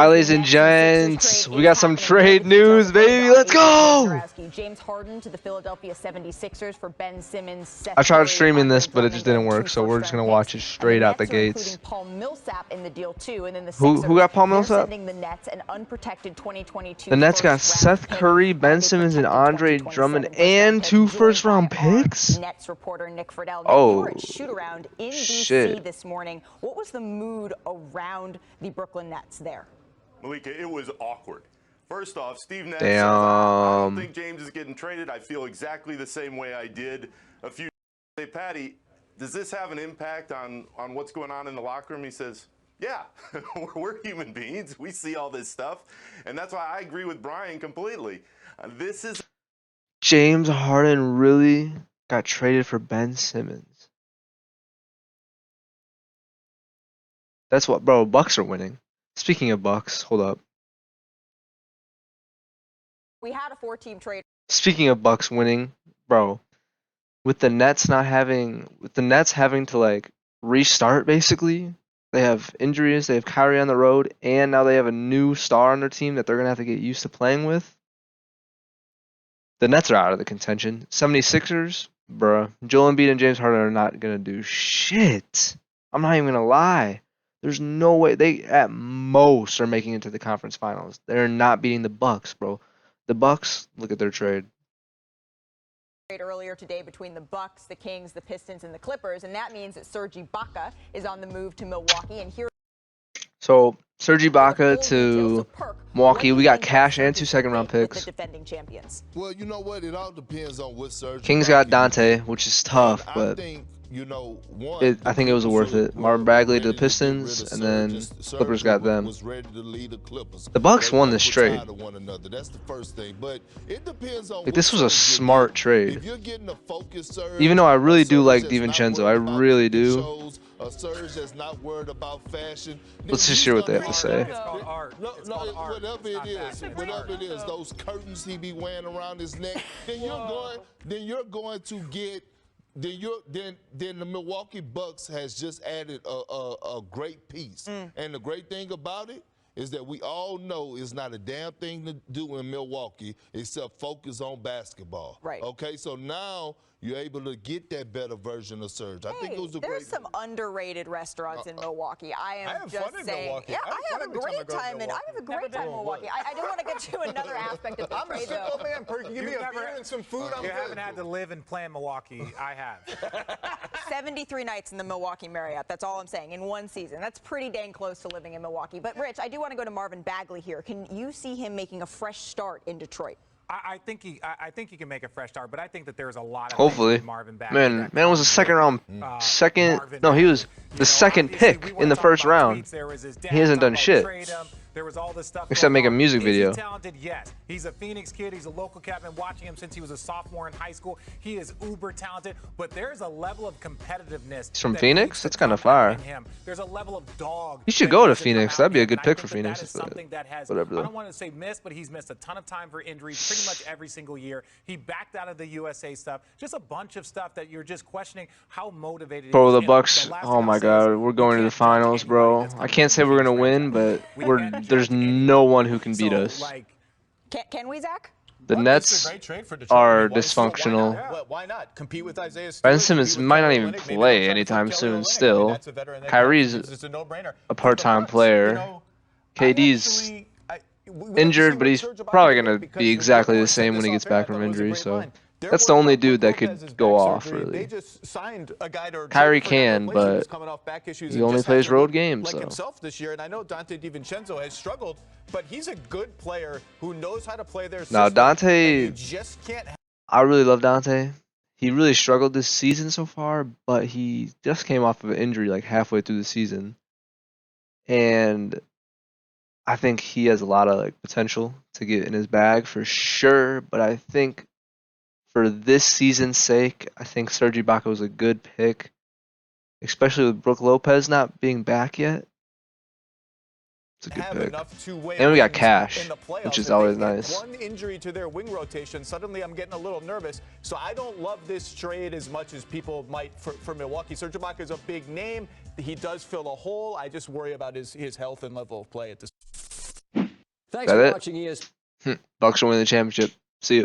All right, ladies and gents, we got some trade news, baby. Let's go! James Harden to the Philadelphia 76ers for Ben Simmons. Seth I tried Curry, streaming this, Andre but it just Drummond, didn't work, so we're just gonna watch it and the straight out the Nets are gates. including Paul Millsap in the deal too, and then the Who Sixers, got Paul they're Millsap? sending the Nets an unprotected 2022. The Nets got Seth Curry, Ben Simmons, and Andre Drummond, and 2 first-round picks. Nets reporter Nick Friedel. Oh, you were at shoot-around in DC this morning. What was the mood around the Brooklyn Nets there? Malika, it was awkward. First off, Steve Nash says, I don't think James is getting traded. I feel exactly the same way I did a few days ago. Patty, does this have an impact on what's going on in the locker room? He says, yeah, we're human beings. We see all this stuff. And that's why I agree with Brian completely. This is... James Harden really got traded for Ben Simmons. That's what, bro, Bucks are winning. Speaking of Bucks, hold up. We had a 4-team trade. Speaking of Bucks winning, bro, with the Nets having to like restart basically. They have injuries, they have Kyrie on the road, and now they have a new star on their team that they're gonna have to get used to playing with. The Nets are out of the contention. 76ers, bruh. Joel Embiid and James Harden are not gonna do shit. I'm not even gonna lie. There's no way they at most are making it to the conference finals. They're not beating the Bucks, bro. The Bucks, look at their trade. Earlier today between the Bucks, the Kings, the Pistons, and the Clippers, and that means that Serge Ibaka is on the move to Milwaukee. And here, so Serge Ibaka to Milwaukee. We got cash and 2 second-round picks. The defending champions. Well, you know what? It all depends on what Serge. Kings got Dante, which is tough, but I think it was worth it. Marvin Bagley to the Pistons, and then Clippers got them. The Bucks won this trade. Like, this was a smart trade. Even though I really do like DiVincenzo, I really do. Let's just hear what they have to say. Whatever it is, those curtains he be wearing around his neck, then you're going to get. Then the Milwaukee Bucks has just added a great piece. And the great thing about it is that we all know it's not a damn thing to do in Milwaukee except focus on basketball. Right. Okay, so now you're able to get that better version of Serge. I think it was a great. There's some underrated restaurants in Milwaukee. I have just fun saying. In Milwaukee. Yeah, I have a great time in Milwaukee. I do want to get to another aspect of the trade, though. I'm a simple man. Give me a beer and some food. You haven't had to live and play in Milwaukee. I have. 73 nights in the Milwaukee Marriott. That's all I'm saying in one season. That's pretty dang close to living in Milwaukee. But Rich, I do want to go to Marvin Bagley here. Can you see him making a fresh start in Detroit? I think he can make a fresh start, but I think that there's a lot of hopefully. Marvin Bagley. Man was a second the second pick in the first round. He hasn't done shit. There was all this stuff except make a music video. Is he talented? Yes. He's a Phoenix kid. He's a local cat. I've been watching him since he was a sophomore in high school. He is uber talented, but there's a level of competitiveness. He's from Phoenix? That's kind of fire. There's a level of dog. He should go to Phoenix. That'd be a good pick for Phoenix. Whatever. I don't want to say missed, but he's missed a ton of time for injuries pretty much every single year. He backed out of the USA stuff. Just a bunch of stuff that you're just questioning how motivated. Bro, the Bucks. Oh my God, we're going to the finals, bro. I can't say we're gonna win, but there's no one who can beat us. Can we, Zach? The Nets are dysfunctional. Why not compete with Isaiah Stewart? Ben Simmons might not even play anytime soon still. Kyrie's a part-time player. KD's injured, but he's probably going to be exactly the same when he gets back from injury, so that's the only dude that could go off, really. Kyrie can, but he only plays road games, so. Himself this year, and I know Dante DiVincenzo has struggled, but he's a good player who knows how to play their system. Now, Dante, just can't. I really love Dante. He really struggled this season so far, but he just came off of an injury like halfway through the season. And I think he has a lot of potential to get in his bag for sure, but I think for this season's sake, I think Serge Ibaka was a good pick, especially with Brook Lopez not being back yet. It's a good pick. And we got cash, which is always nice. One injury to their wing rotation. Suddenly, I'm getting a little nervous. So I don't love this trade as much as people might for Milwaukee. Serge Ibaka is a big name. He does fill a hole. I just worry about his health and level of play at this. Thanks That for it? watching ESPN. Bucks are winning the championship.